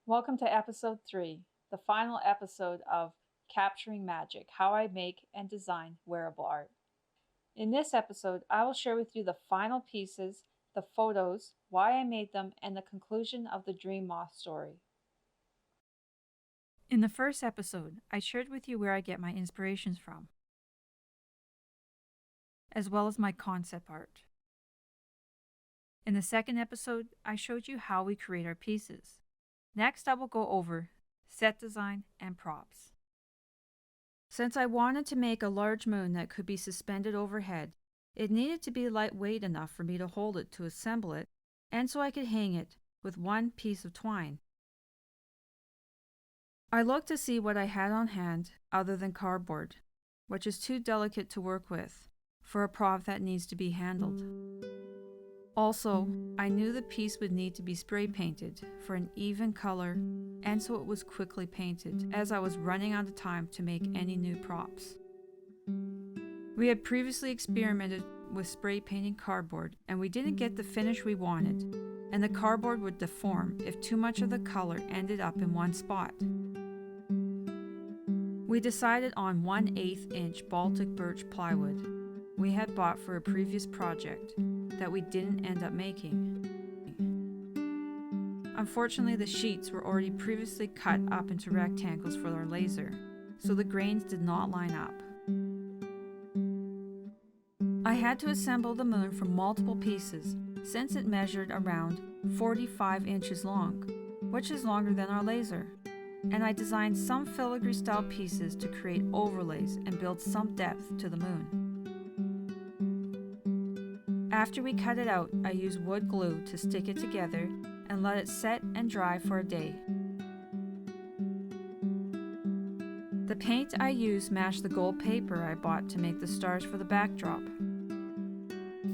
Welcome to episode 3, the final episode of Capturing Magic, How I Make and Design Wearable Art. In this episode, I will share with you the final pieces, the photos, why I made them, and the conclusion of the Dream Moth story. In the first episode, I shared with you where I get my inspirations from, as well as my concept art. In the second episode, I showed you how we create our pieces. Next, I will go over set design and props. Since I wanted to make a large moon that could be suspended overhead, it needed to be lightweight enough for me to hold it to assemble it, and so I could hang it with one piece of twine. I looked to see what I had on hand other than cardboard, which is too delicate to work with for a prop that needs to be handled. Also, I knew the piece would need to be spray painted for an even color, and so it was quickly painted as I was running out of time to make any new props. We had previously experimented with spray painting cardboard, and we didn't get the finish we wanted, and the cardboard would deform if too much of the color ended up in one spot. We decided on 1/8 inch Baltic birch plywood we had bought for a previous project that we didn't end up making. Unfortunately, the sheets were already previously cut up into rectangles for our laser, so the grains did not line up. I had to assemble the moon from multiple pieces since it measured around 45 inches long, which is longer than our laser, and I designed some filigree style pieces to create overlays and build some depth to the moon. After we cut it out, I used wood glue to stick it together and let it set and dry for a day. The paint I used matched the gold paper I bought to make the stars for the backdrop.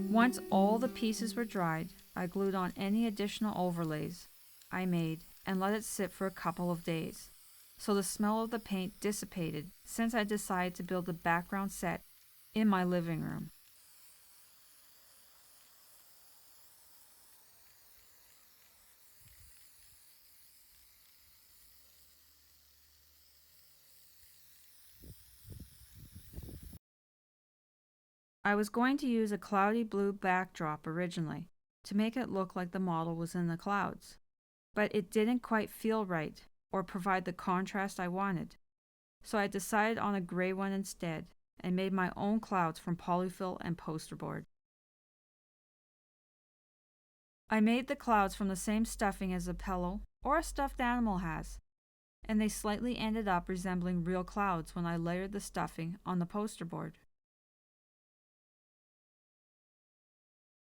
Once all the pieces were dried, I glued on any additional overlays I made and let it sit for a couple of days, so the smell of the paint dissipated since I decided to build the background set in my living room. I was going to use a cloudy blue backdrop originally to make it look like the model was in the clouds, but it didn't quite feel right or provide the contrast I wanted, so I decided on a gray one instead and made my own clouds from polyfill and poster board. I made the clouds from the same stuffing as a pillow or a stuffed animal has, and they slightly ended up resembling real clouds when I layered the stuffing on the poster board.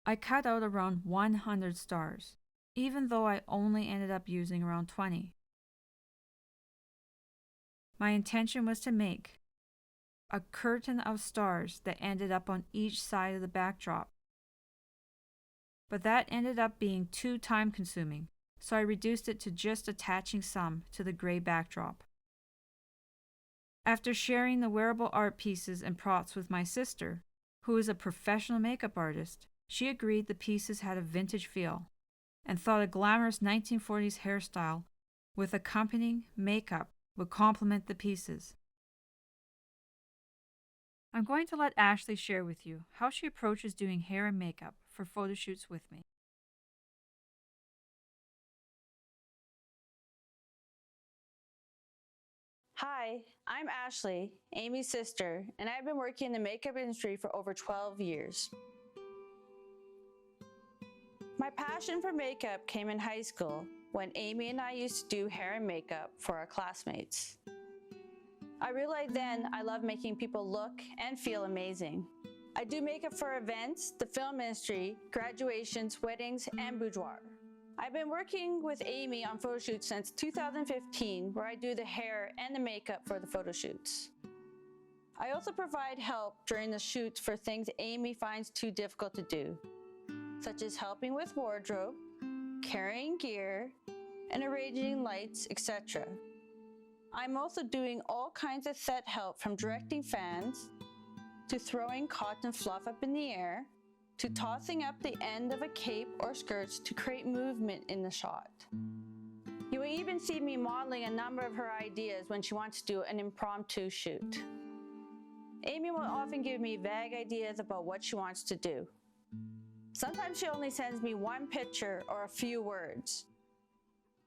I cut out around 100 stars, even though I only ended up using around 20. My intention was to make a curtain of stars that ended up on each side of the backdrop. But that ended up being too time-consuming, so I reduced it to just attaching some to the gray backdrop. After sharing the wearable art pieces and props with my sister, who is a professional makeup artist, she agreed the pieces had a vintage feel and thought a glamorous 1940s hairstyle with accompanying makeup would complement the pieces. I'm going to let Ashley share with you how she approaches doing hair and makeup for photo shoots with me. Hi, I'm Ashley, Amy's sister, and I've been working in the makeup industry for over 12 years. My passion for makeup came in high school when Amy and I used to do hair and makeup for our classmates. I realized then I love making people look and feel amazing. I do makeup for events, the film industry, graduations, weddings, and boudoir. I've been working with Amy on photo shoots since 2015, where I do the hair and the makeup for the photo shoots. I also provide help during the shoots for things Amy finds too difficult to do, such as helping with wardrobe, carrying gear, and arranging lights, etc. I'm also doing all kinds of set help, from directing fans, to throwing cotton fluff up in the air, to tossing up the end of a cape or skirts to create movement in the shot. You will even see me modeling a number of her ideas when she wants to do an impromptu shoot. Amy will often give me vague ideas about what she wants to do. Sometimes she only sends me one picture or a few words.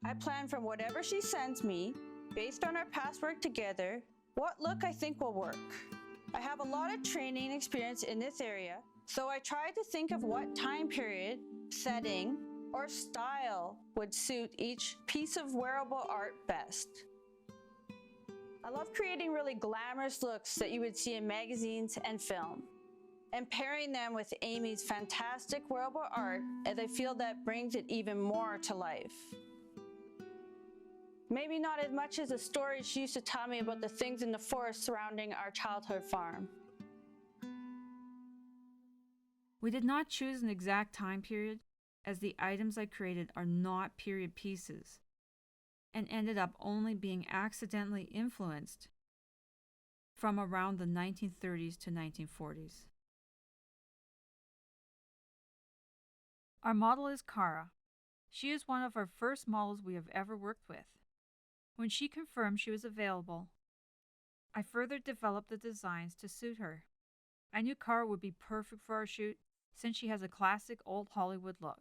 I plan from whatever she sends me, based on our past work together, what look I think will work. I have a lot of training and experience in this area, so I try to think of what time period, setting, or style would suit each piece of wearable art best. I love creating really glamorous looks that you would see in magazines and film, and pairing them with Amy's fantastic wearable art, as I feel that brings it even more to life. Maybe not as much as the stories she used to tell me about the things in the forest surrounding our childhood farm. We did not choose an exact time period, as the items I created are not period pieces, and ended up only being accidentally influenced from around the 1930s to 1940s. Our model is Cara. She is one of our first models we have ever worked with. When she confirmed she was available, I further developed the designs to suit her. I knew Cara would be perfect for our shoot since she has a classic old Hollywood look.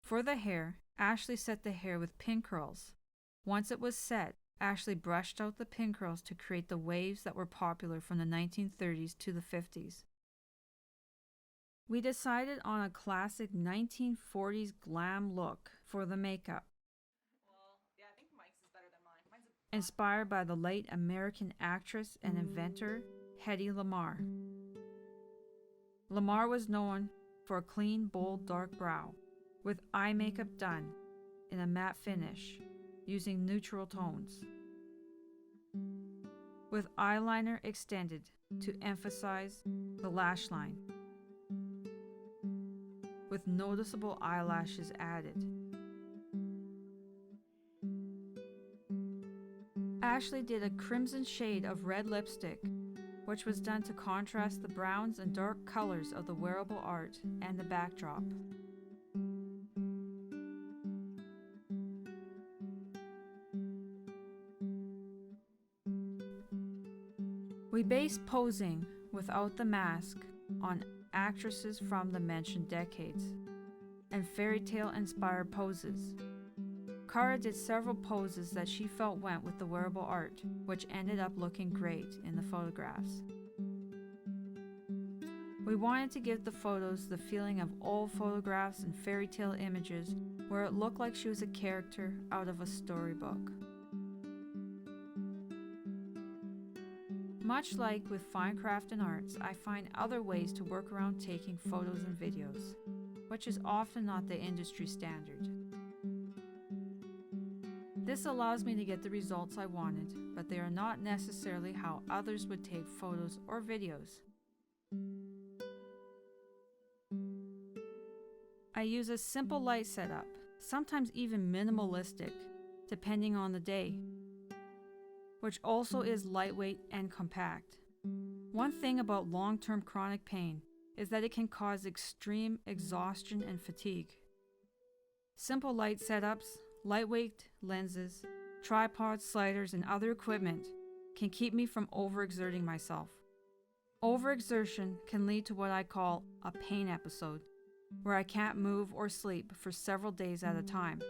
For the hair, Ashley set the hair with pin curls. Once it was set, Ashley brushed out the pin curls to create the waves that were popular from the 1930s to the 50s. We decided on a classic 1940s glam look for the makeup. Well, yeah, I think Mike's is better than mine. Inspired by the late American actress and inventor Hedy Lamarr. Lamarr was known for a clean, bold, dark brow, with eye makeup done in a matte finish, using neutral tones, with eyeliner extended to emphasize the lash line, with noticeable eyelashes added. Ashley did a crimson shade of red lipstick, which was done to contrast the browns and dark colors of the wearable art and the backdrop. We based posing without the mask on actresses from the mentioned decades and fairy tale inspired poses. Cara did several poses that she felt went with the wearable art, which ended up looking great in the photographs. We wanted to give the photos the feeling of old photographs and fairy tale images where it looked like she was a character out of a storybook. Much like with fine craft and arts, I find other ways to work around taking photos and videos, which is often not the industry standard. This allows me to get the results I wanted, but they are not necessarily how others would take photos or videos. I use a simple light setup, sometimes even minimalistic, depending on the day, which also is lightweight and compact. One thing about long-term chronic pain is that it can cause extreme exhaustion and fatigue. Simple light setups, lightweight lenses, tripods, sliders, and other equipment can keep me from overexerting myself. Overexertion can lead to what I call a pain episode, where I can't move or sleep for several days at a time.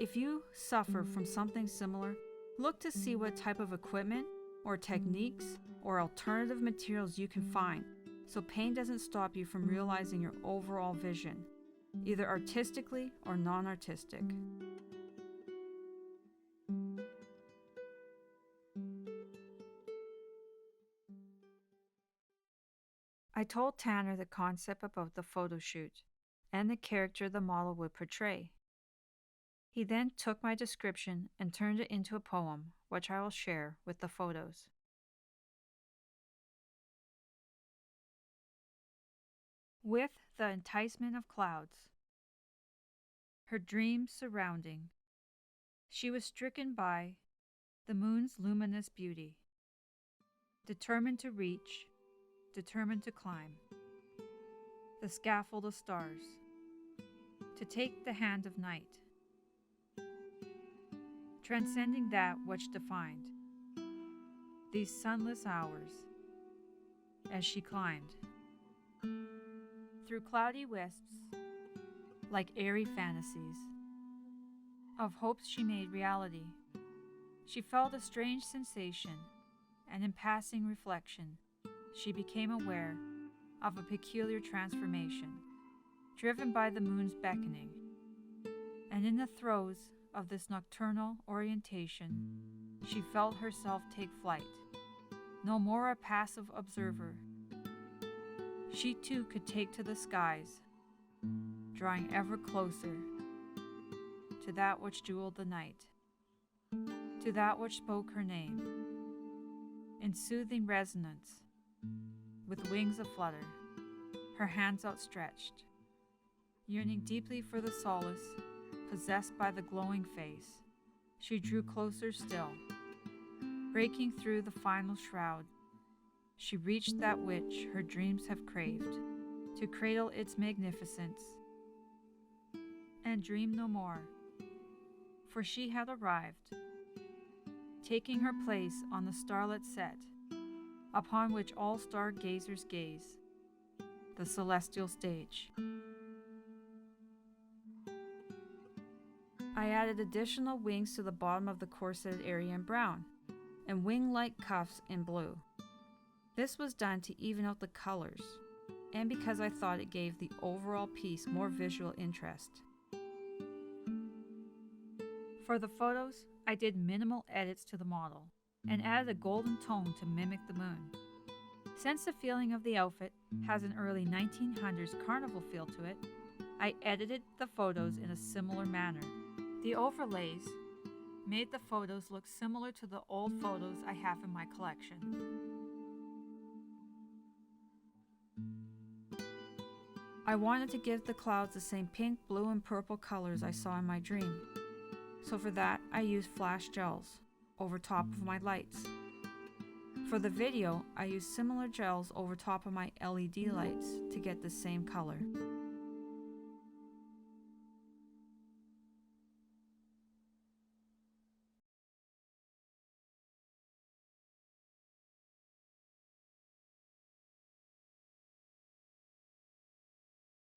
If you suffer from something similar, look to see what type of equipment or techniques or alternative materials you can find, so pain doesn't stop you from realizing your overall vision, either artistically or non-artistic. I told Tanner the concept about the photo shoot and the character the model would portray. He then took my description and turned it into a poem, which I will share with the photos. With the enticement of clouds, her dreams surrounding, she was stricken by the moon's luminous beauty, determined to reach, determined to climb. The scaffold of stars. To take the hand of night. Transcending that which defined these sunless hours as she climbed through cloudy wisps like airy fantasies of hopes she made reality. She felt a strange sensation, and in passing reflection she became aware of a peculiar transformation driven by the moon's beckoning, and in the throes of this nocturnal orientation, she felt herself take flight. No more a passive observer, she too could take to the skies, drawing ever closer to that which jeweled the night, to that which spoke her name, in soothing resonance, with wings aflutter, her hands outstretched, yearning deeply for the solace possessed by the glowing face. She drew closer still. Breaking through the final shroud, she reached that which her dreams have craved, to cradle its magnificence and dream no more, for she had arrived, taking her place on the starlit set upon which all stargazers gaze, the celestial stage. I added additional wings to the bottom of the corseted area in brown, and wing-like cuffs in blue. This was done to even out the colors, and because I thought it gave the overall piece more visual interest. For the photos, I did minimal edits to the model, and added a golden tone to mimic the moon. Since the feeling of the outfit has an early 1900s carnival feel to it, I edited the photos in a similar manner. The overlays made the photos look similar to the old photos I have in my collection. I wanted to give the clouds the same pink, blue, and purple colors I saw in my dream. So for that, I used flash gels over top of my lights. For the video, I used similar gels over top of my LED lights to get the same color.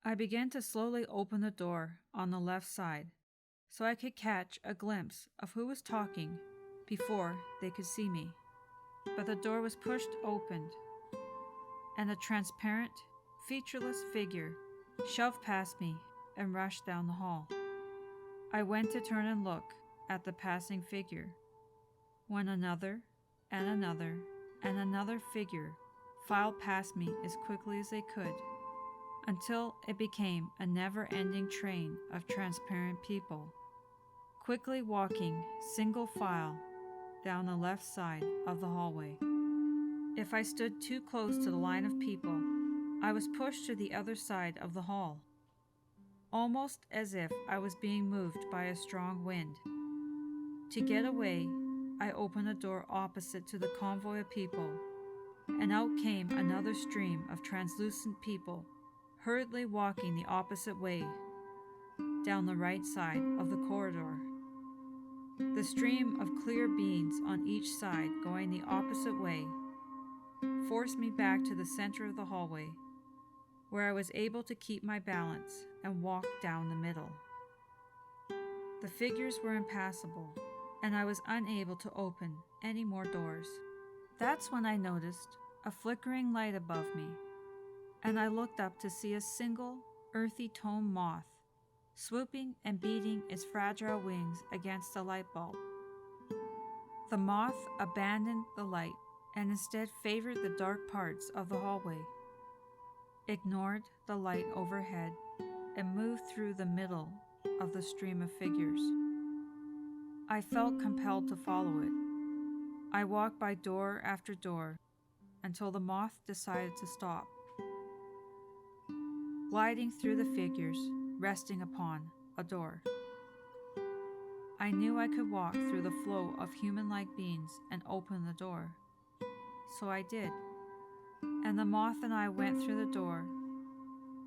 I began to slowly open the door on the left side so I could catch a glimpse of who was talking before they could see me. But the door was pushed open, and a transparent, featureless figure shoved past me and rushed down the hall. I went to turn and look at the passing figure, when another and another and another figure filed past me as quickly as they could, until it became a never-ending train of transparent people, quickly walking single file down the left side of the hallway. If I stood too close to the line of people, I was pushed to the other side of the hall, almost as if I was being moved by a strong wind. To get away, I opened a door opposite to the convoy of people, and out came another stream of translucent people, hurriedly walking the opposite way, down the right side of the corridor. The stream of clear beings on each side going the opposite way forced me back to the center of the hallway, where I was able to keep my balance and walk down the middle. The figures were impassable, and I was unable to open any more doors. That's when I noticed a flickering light above me, and I looked up to see a single, earthy toned moth swooping and beating its fragile wings against a light bulb. The moth abandoned the light and instead favored the dark parts of the hallway, ignored the light overhead, and moved through the middle of the stream of figures. I felt compelled to follow it. I walked by door after door until the moth decided to stop, gliding through the figures, resting upon a door. I knew I could walk through the flow of human-like beings and open the door. So I did, and the moth and I went through the door,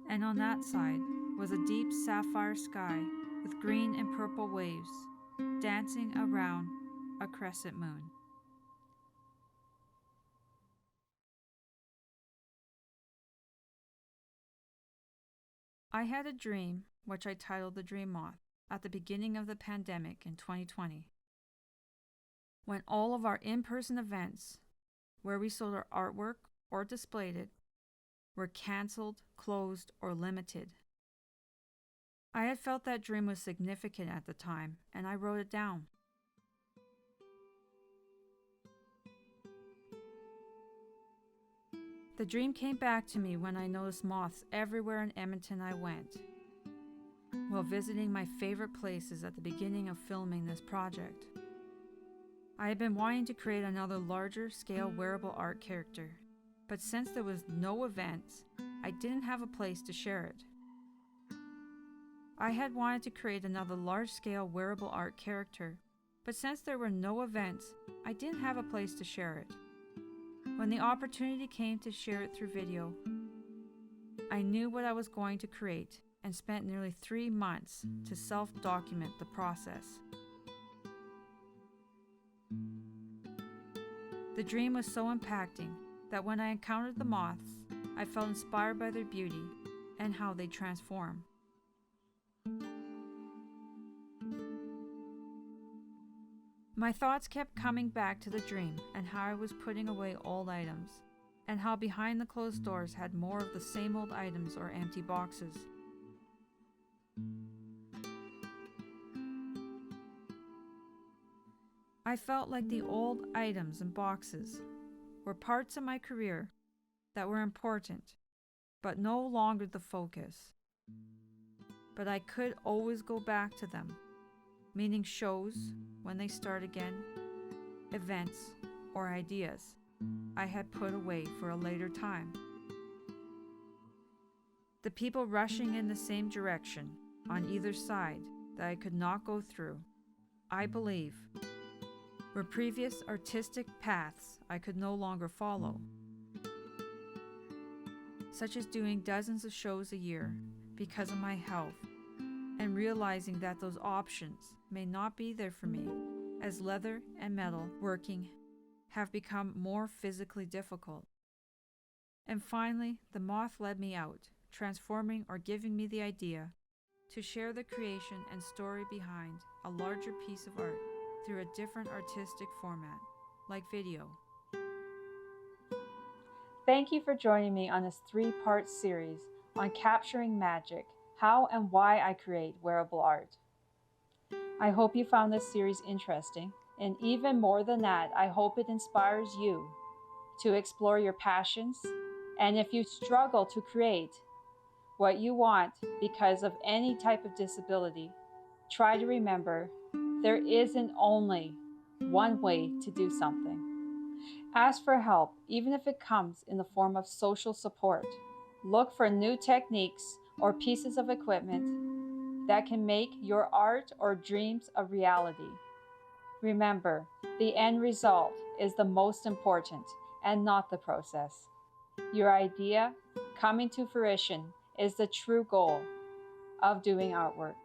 and on that side was a deep sapphire sky with green and purple waves dancing around a crescent moon. I had a dream, which I titled The Dream Moth, at the beginning of the pandemic in 2020, when all of our in-person events, where we sold our artwork or displayed it, were cancelled, closed, or limited. I had felt that dream was significant at the time, and I wrote it down. The dream came back to me when I noticed moths everywhere in Edmonton I went, while visiting my favorite places at the beginning of filming this project. I had been wanting to create another larger scale wearable art character, but since there was no events, I didn't have a place to share it. I had wanted to create another large scale wearable art character, but since there were no events, I didn't have a place to share it. When the opportunity came to share it through video, I knew what I was going to create and spent nearly 3 months to self-document the process. The dream was so impacting that when I encountered the moths, I felt inspired by their beauty and how they transform. My thoughts kept coming back to the dream and how I was putting away old items, and how behind the closed doors had more of the same old items or empty boxes. I felt like the old items and boxes were parts of my career that were important, but no longer the focus. But I could always go back to them, meaning shows when they start again, events, or ideas I had put away for a later time. The people rushing in the same direction on either side that I could not go through, I believe, were previous artistic paths I could no longer follow, such as doing dozens of shows a year because of my health, and realizing that those options may not be there for me, as leather and metal working have become more physically difficult. And finally, the moth led me out, transforming or giving me the idea to share the creation and story behind a larger piece of art through a different artistic format, like video. Thank you for joining me on this 3-part series on capturing magic, how and why I create wearable art. I hope you found this series interesting, and even more than that, I hope it inspires you to explore your passions, and if you struggle to create what you want because of any type of disability, try to remember there isn't only one way to do something. Ask for help, even if it comes in the form of social support. Look for new techniques or pieces of equipment that can make your art or dreams a reality. Remember, the end result is the most important and not the process. Your idea coming to fruition is the true goal of doing artwork.